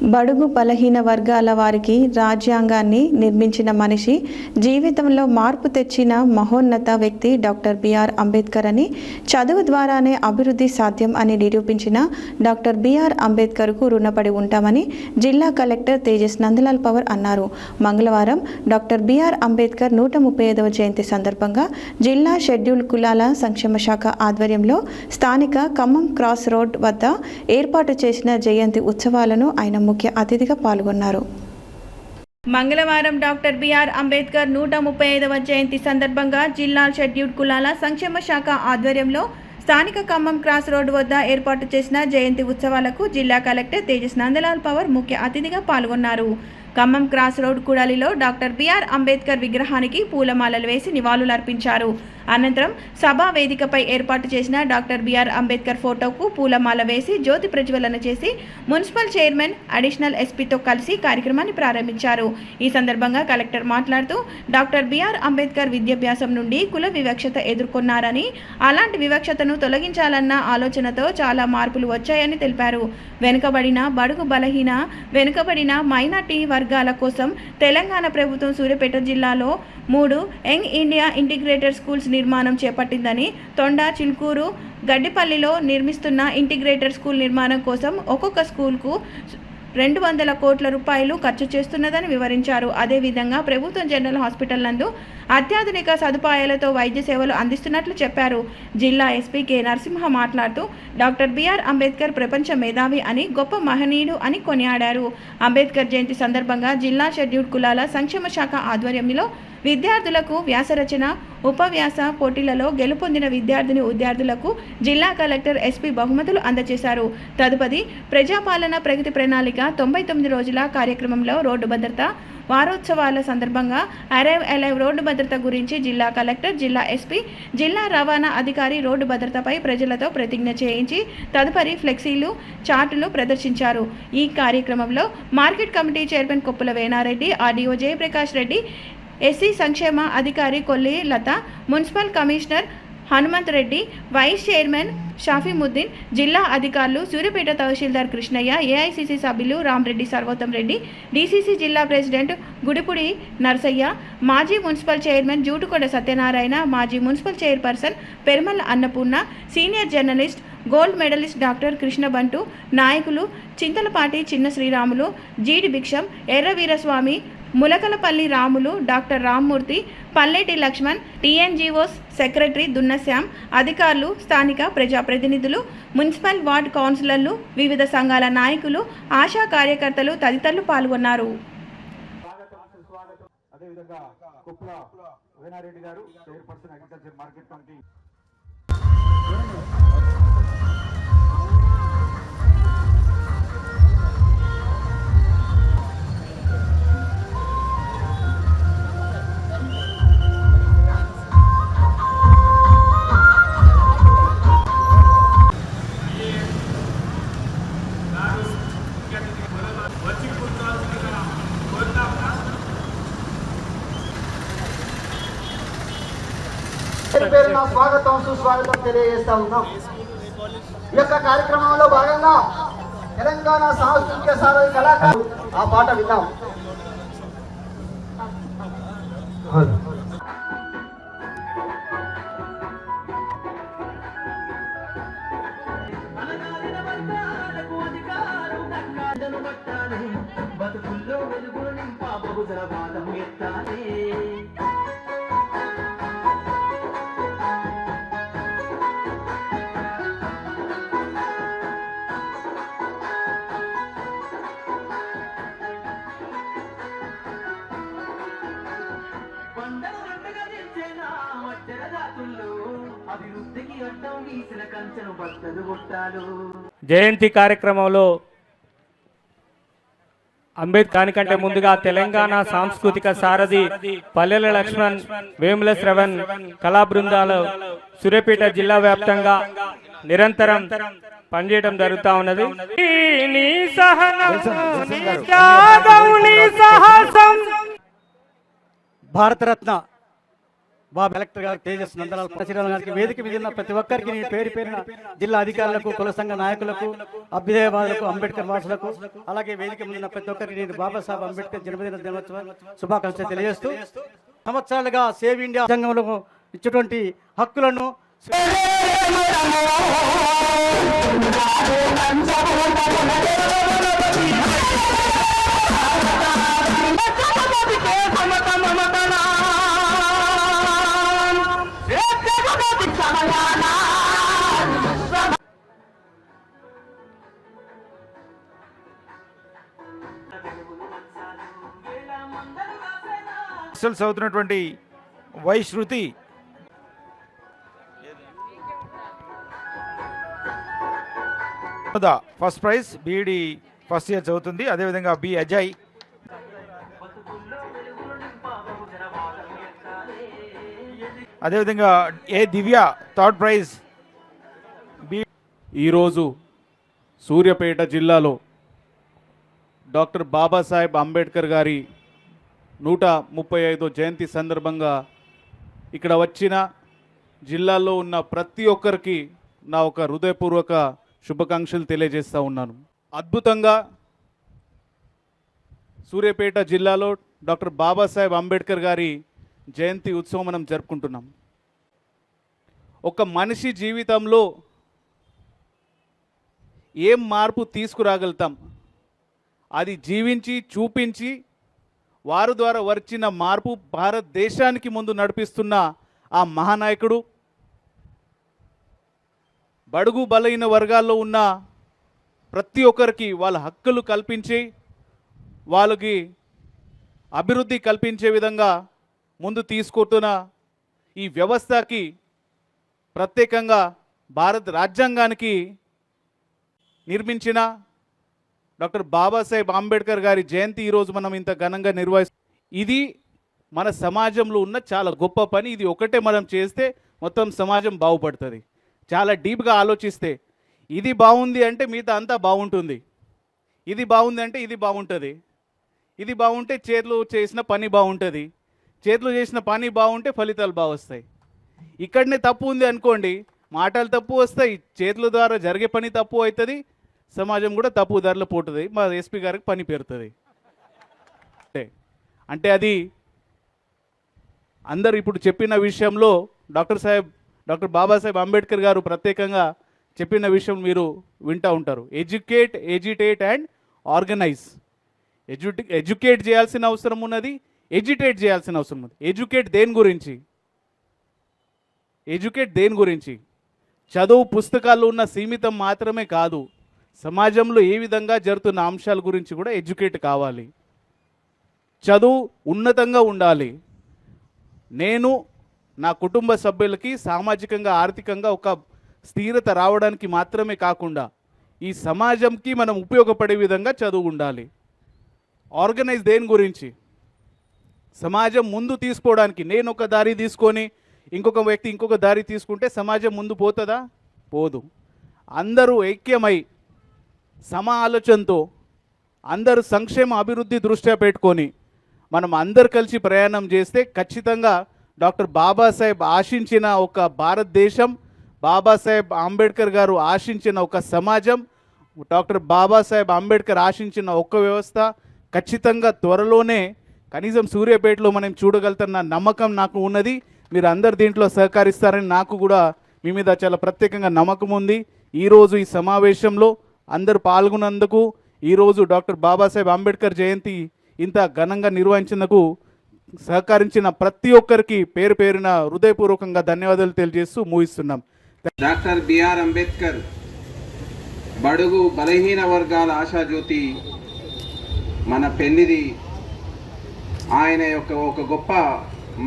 బడుగు బలహీన వర్గాల వారికి రాజ్యాంగాన్ని నిర్మించిన మనిషి, జీవితంలో మార్పు తెచ్చిన మహోన్నత వ్యక్తి డాక్టర్ బిఆర్ అంబేద్కర్ అని, చదువు ద్వారానే అభివృద్ధి సాధ్యం అని నిరూపించిన డాక్టర్ బిఆర్ అంబేద్కర్కు రుణపడి ఉంటామని జిల్లా కలెక్టర్ తేజస్ నందలాల్ పవర్ అన్నారు. మంగళవారం డాక్టర్ బిఆర్ అంబేద్కర్ 135వ జయంతి సందర్భంగా జిల్లా షెడ్యూల్ కులాల సంక్షేమ శాఖ ఆధ్వర్యంలో స్థానిక ఖమ్మం క్రాస్ రోడ్ వద్ద ఏర్పాటు చేసిన జయంతి ఉత్సవాలను ఆయన ముఖ్య అతిథిగా పాల్గొన్నారు. మంగళవారం డాక్టర్ బిఆర్ అంబేద్కర్ 135వ జయంతి సందర్భంగా జిల్లా షెడ్యూల్ కులాల సంక్షేమ శాఖ ఆధ్వర్యంలో స్థానిక ఖమ్మం క్రాస్ రోడ్ వద్ద ఏర్పాటు చేసిన జయంతి ఉత్సవాలకు జిల్లా కలెక్టర్ తేజస్ నందలాల్ పవర్ ముఖ్య అతిథిగా పాల్గొన్నారు. ఖమ్మం క్రాస్ రోడ్ కూడలిలో డాక్టర్ బిఆర్ అంబేద్కర్ విగ్రహానికి పూలమాలలు వేసి నివాళులర్పించారు. అనంతరం సభా వేదికపై ఏర్పాటు చేసిన డాక్టర్ బిఆర్ అంబేద్కర్ ఫోటోకు పూలమాల వేసి జ్యోతి ప్రజ్వలన చేసి మున్సిపల్ చైర్మన్ అడిషనల్ ఎస్పీతో కలిసి కార్యక్రమాన్ని ప్రారంభించారు. ఈ సందర్భంగా కలెక్టర్ మాట్లాడుతూ డాక్టర్ బిఆర్ అంబేద్కర్ విద్యాభ్యాసం నుండి కుల వివక్షత ఎదుర్కొన్నారని, అలాంటి వివక్షతను తొలగించాలన్న ఆలోచనతో చాలా మార్పులు వచ్చాయని తెలిపారు. వెనుకబడిన బడుగు బలహీన వెనుకబడిన మైనార్టీ వర్గాల కోసం తెలంగాణ ప్రభుత్వం సూర్యాపేట జిల్లాలో 3 యంగ్ ఇండియా ఇంటిగ్రేటెడ్ స్కూల్స్ నిర్మాణం చేపట్టిందని, తొండ, చిలుకూరు, గడ్డిపల్లిలో నిర్మిస్తున్న ఇంటిగ్రేటెడ్ స్కూల్ నిర్మాణం కోసం ఒక్కొక్క స్కూల్కు 200 కోట్ల రూపాయలు ఖర్చు చేస్తున్నదని వివరించారు. అదేవిధంగా ప్రభుత్వం జనరల్ హాస్పిటల్ నందు అత్యాధునిక సదుపాయాలతో వైద్య సేవలు అందిస్తున్నట్లు చెప్పారు. జిల్లా ఎస్పీ కె నరసింహ మాట్లాడుతూ డాక్టర్ బిఆర్ అంబేద్కర్ ప్రపంచ మేధావి అని, గొప్ప మహనీయుడు అని కొనియాడారు. అంబేద్కర్ జయంతి సందర్భంగా జిల్లా షెడ్యూల్ కులాల సంక్షేమ శాఖ ఆధ్వర్యంలో విద్యార్థులకు వ్యాసరచన, ఉపవ్యాస పోటీలలో గెలుపొందిన విద్యార్థులకు జిల్లా కలెక్టర్ ఎస్పీ బహుమతులు అందజేశారు. తదుపరి ప్రజాపాలన ప్రగతి ప్రణాళిక 99 రోజుల కార్యక్రమంలో రోడ్డు భద్రత వారోత్సవాల సందర్భంగా అరైవ్ అలైవ్ రోడ్డు భద్రత గురించి జిల్లా కలెక్టర్, జిల్లా ఎస్పీ, జిల్లా రవాణా అధికారి రోడ్డు భద్రతపై ప్రజలతో ప్రతిజ్ఞ చేయించి తదుపరి ఫ్లెక్సీలు, చార్టులు ప్రదర్శించారు. ఈ కార్యక్రమంలో market committee chairman Koppula Venareddy, RDO Jayaprakash Reddy, SC సంక్షేమ అధికారి Kolli Latha, municipal commissioner Hanumanth Reddy, vice chairman Shafimuddin, జిల్లా అధికారులు, సూర్యాపేట తహసీల్దార్ కృష్ణయ్య, ఏఐసిసి సభ్యులు రామరెడ్డి సర్వోత్తం రెడ్డి, డీసీసీ జిల్లా ప్రెసిడెంట్ గుడిపుడి నర్సయ్య, మాజీ మున్సిపల్ చైర్మన్ జూటుకొండ సత్యనారాయణ, మాజీ municipal chairperson Perumal Annapurna, senior journalist, gold medalist doctor Krishnabantu, నాయకులు Chintalapati Chinna Sriramulu, Jeedi Bhiksham, Erra Veeraswamy, Mulakalapalli Ramulu, doctor Rammurthy, Palleti Laxman, TNGOs secretary దున్నశ్యామ్, అధికారులు, స్థానిక ప్రజాప్రతినిధులు, మున్సిపల్ వార్డు కౌన్సిలర్లు, వివిధ సంఘాల నాయకులు, ఆశా కార్యకర్తలు తదితరులు పాల్గొన్నారు. పేరున స్వాగతం సుస్వాగతం తెలియజేస్తా ఉన్నాం. ఈ యొక్క కార్యక్రమంలో భాగంగా తెలంగాణ సాంస్కృతిక సారథి కళాకారులు ఆ పాట విన్నాం. జయంతి కార్యక్రమంలో అంబేద్కర్ కంటే ముందుగా తెలంగాణ సాంస్కృతిక సారథి పల్లెల లక్ష్మణ్, వేముల శ్రవణ్ కళా బృందాలు సూర్యాపేట జిల్లా వ్యాప్తంగా నిరంతరం పనిచేయడం జరుగుతూ ఉన్నది. భారతరత్న బాబు కలెక్టర్ గారు తేజస్ నందలాల్ శ్రీరామ్ గారికి, వేదిక మీద ఉన్న ప్రతి ఒక్కరికి నేను పేరు పేరున జిల్లా అధికారులకు, కుల సంఘ నాయకులకు, అభ్యుదయవాదులకు, అంబేద్కర్ వాసులకు, అలాగే వేదిక మీద ఉన్న ప్రతి ఒక్కరికి నేను బాబాసాహెబ్ అంబేద్కర్ జన్మదిన దినోత్సవ శుభాకాంక్షలు తెలియజేస్తూ, సంవత్సరాలుగా సేవ్ ఇండియా సంఘంలో ఇచ్చేటువంటి హక్కులను చదువుతున్నటువంటి Y Shruti first prize, BEd first year చదువుతుంది. అదేవిధంగా బి అజయ్, అదేవిధంగా ఏ దివ్య థర్డ్ ప్రైజ్. ఈరోజు సూర్యాపేట జిల్లాలో డాక్టర్ బాబాసాహెబ్ అంబేద్కర్ గారి 135వ జయంతి సందర్భంగా ఇక్కడ వచ్చిన జిల్లాలో ఉన్న ప్రతి ఒక్కరికి నా ఒక హృదయపూర్వక శుభాకాంక్షలు తెలియజేస్తూ ఉన్నాను. అద్భుతంగా సూర్యాపేట జిల్లాలో డాక్టర్ బాబాసాహెబ్ అంబేద్కర్ గారి జయంతి ఉత్సవం మనం జరుపుకుంటున్నాం. ఒక మనిషి జీవితంలో ఏం మార్పు తీసుకురాగలుగుతాం, అది జీవించి చూపించి వారి ద్వారా వచ్చిన మార్పు భారతదేశానికి ముందు నడిపిస్తున్న ఆ మహానాయకుడు, బడుగు బలైన వర్గాల్లో ఉన్న ప్రతి ఒక్కరికి వాళ్ళ హక్కులు కల్పించి వాళ్ళకి అభివృద్ధి కల్పించే విధంగా ముందు తీసుకుంటున్న ఈ వ్యవస్థకి, ప్రత్యేకంగా భారత రాజ్యాంగానికి నిర్మించిన డాక్టర్ బాబాసాహెబ్ అంబేద్కర్ గారి జయంతి ఈరోజు మనం ఇంత ఘనంగా ఇది మన సమాజంలో ఉన్న చాలా గొప్ప పని. ఇది ఒకటే మనం చేస్తే మొత్తం సమాజం బాగుపడుతుంది. చాలా డీప్గా ఆలోచిస్తే ఇది బాగుంది అంటే మిగతా అంతా బాగుంటుంది, ఇది బాగుంది అంటే ఇది బాగుంటుంది, ఇది బాగుంటే చేతులు చేసిన పని బాగుంటుంది, చేతులు చేసిన పని బాగుంటే ఫలితాలు బాగా వస్తాయి. ఇక్కడనే తప్పు ఉంది అనుకోండి, మాటలు తప్పు వస్తాయి, చేతుల ద్వారా జరిగే పని తప్పు అవుతుంది, సమాజం కూడా తప్పు ధరలు పోతుంది, మా ఎస్పీ గారికి పని పెడుతుంది. అంటే అది అందరు ఇప్పుడు చెప్పిన విషయంలో డాక్టర్ బాబాసాహెబ్ అంబేద్కర్ గారు ప్రత్యేకంగా చెప్పిన విషయం మీరు వింటూ ఉంటారు. ఎడ్యుకేట్, ఎడ్యుటేట్ అండ్ ఆర్గనైజ్. ఎడ్యుకేట్ చేయాల్సిన అవసరం ఉన్నది, ఎడ్యుటేట్ చేయాల్సిన అవసరం ఉంది. ఎడ్యుకేట్ దేని గురించి? చదువు పుస్తకాల్లో ఉన్న సీమితం మాత్రమే కాదు, సమాజంలో ఏ విధంగా జరుగుతున్న అంశాల గురించి కూడా ఎడ్యుకేట్ కావాలి. చదువు ఉన్నతంగా ఉండాలి. నేను నా కుటుంబ సభ్యులకి సామాజికంగా, ఆర్థికంగా ఒక స్థిరత రావడానికి మాత్రమే కాకుండా ఈ సమాజంకి మనం ఉపయోగపడే విధంగా చదువు ఉండాలి. ఆర్గనైజ్ దేని గురించి? సమాజం ముందు తీసుకోవడానికి. నేను ఒక దారి తీసుకొని ఇంకొక వ్యక్తి ఇంకొక దారి తీసుకుంటే సమాజం ముందు పోతుందా? పోదు. అందరూ ఐక్యమై సమ ఆలోచనతో అందరూ సంక్షేమ అభివృద్ధి దృష్ట్యా పెట్టుకొని మనం అందరు కలిసి ప్రయాణం చేస్తే ఖచ్చితంగా డాక్టర్ బాబాసాహెబ్ ఆశించిన ఒక భారతదేశం, బాబాసాహెబ్ అంబేద్కర్ గారు ఆశించిన ఒక సమాజం, డాక్టర్ బాబాసాహెబ్ అంబేద్కర్ ఆశించిన ఒక వ్యవస్థ ఖచ్చితంగా త్వరలోనే కనీసం సూర్యాపేటలో మనం చూడగలుగుతున్న నమ్మకం నాకు ఉన్నది. మీరు అందరు దీంట్లో సహకరిస్తారని నాకు కూడా మీ మీద చాలా ప్రత్యేకంగా నమ్మకం ఉంది. ఈరోజు ఈ సమావేశంలో అందరూ పాల్గొన్నందుకు, ఈరోజు డాక్టర్ బాబాసాహెబ్ అంబేద్కర్ జయంతి ఇంత ఘనంగా నిర్వహించినందుకు సహకరించిన ప్రతి ఒక్కరికి పేరు పేరున హృదయపూర్వకంగా ధన్యవాదాలు తెలియజేస్తూ ముగిస్తున్నాం. డాక్టర్ బిఆర్ అంబేద్కర్ బడుగు బలహీన వర్గాల ఆశాజ్యోతి, మన పెన్నిది. ఆయన యొక్క ఒక గొప్ప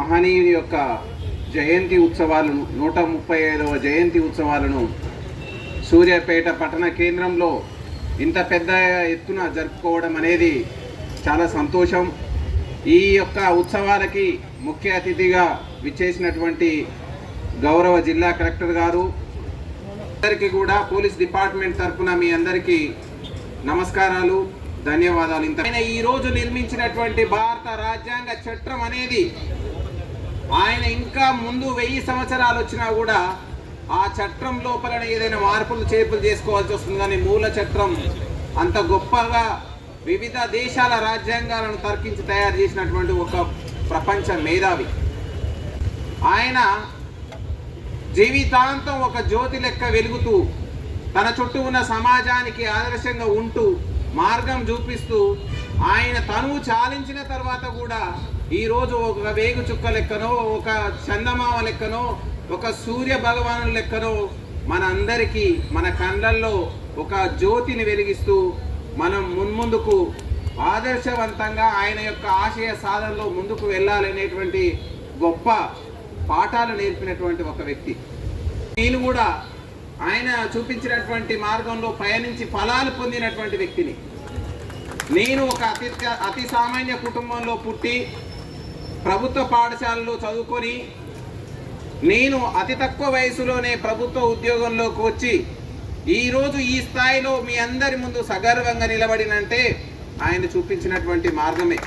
మహనీయుని యొక్క జయంతి ఉత్సవాలను, 135వ జయంతి ఉత్సవాలను సూర్యాపేట పట్టణ కేంద్రంలో ఇంత పెద్ద ఎత్తున జరుపుకోవడం అనేది చాలా సంతోషం. ఈ యొక్క ఉత్సవాలకి ముఖ్య అతిథిగా విచ్చేసినటువంటి గౌరవ జిల్లా కలెక్టర్ గారు, అందరికీ కూడా పోలీస్ డిపార్ట్మెంట్ తరఫున మీ అందరికీ నమస్కారాలు, ధన్యవాదాలు. ఆయన ఈరోజు నిర్మించినటువంటి భారత రాజ్యాంగ చట్టం అనేది ఆయన ఇంకా ముందు 1000 సంవత్సరాలు వచ్చినా కూడా ఆ చట్టం లోపల ఏదైనా మార్పులు చేర్పులు చేసుకోవాల్సి వస్తుంది, కానీ మూల చట్టం అంత గొప్పగా వివిధ దేశాల రాజ్యాంగాలను తర్కించి తయారు చేసినటువంటి ఒక ప్రపంచ మేధావి. ఆయన జీవితాంతం ఒక జ్యోతి లెక్క వెలుగుతూ తన చుట్టూ ఉన్న సమాజానికి ఆదర్శంగా ఉంటూ మార్గం చూపిస్తూ ఆయన తనువు చాలించిన తర్వాత కూడా ఈరోజు ఒక వేగు చుక్క లెక్కనో, ఒక చందమామ లెక్కనో, ఒక సూర్య భగవాను లెక్కనో మన అందరికీ మన కళ్ళల్లో ఒక జ్యోతిని వెలిగిస్తూ మనం మున్ముందుకు ఆదర్శవంతంగా ఆయన యొక్క ఆశయ సాధనలో ముందుకు వెళ్ళాలనేటువంటి గొప్ప పాఠాలు నేర్పినటువంటి ఒక వ్యక్తి. నేను కూడా ఆయన చూపించినటువంటి మార్గంలో పయనించి ఫలాలు పొందినటువంటి వ్యక్తిని. నేను ఒక అతి సామాన్య కుటుంబంలో పుట్టి ప్రభుత్వ పాఠశాలలో చదువుకొని నేను అతి తక్కువ వయసులోనే ప్రభుత్వ ఉద్యోగంలోకి వచ్చి ఈరోజు ఈ స్థాయిలో మీ అందరి ముందు సగర్వంగా నిలబడినంటే ఆయన చూపించినటువంటి మార్గమే.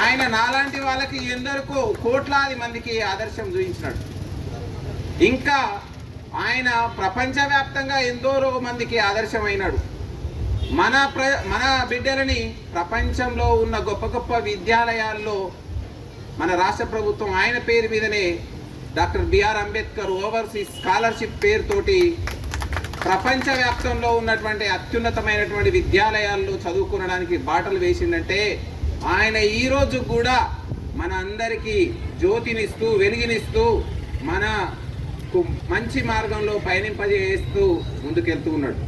ఆయన నాలాంటి వాళ్ళకి ఎందరికో కోట్లాది మందికి ఆదర్శం చూపించినాడు. ఇంకా ఆయన ప్రపంచవ్యాప్తంగా ఎందరో మందికి ఆదర్శమైనాడు. మన బిడ్డలని ప్రపంచంలో ఉన్న గొప్ప గొప్ప విద్యాలయాల్లో మన రాష్ట్ర ప్రభుత్వం ఆయన పేరు మీదనే doctor BR Ambedkar overseas scholarship పేరుతోటి ప్రపంచవ్యాప్తంలో ఉన్నటువంటి అత్యున్నతమైనటువంటి విద్యాలయాల్లో చదువుకోవడానికి బాటలు వేసిందంటే ఆయన ఈరోజు కూడా మన అందరికీ జ్యోతినిస్తూ వెలుగునిస్తూ మన మంచి మార్గంలో పయనింపజేస్తూ ముందుకెళ్తూ ఉన్నాడు.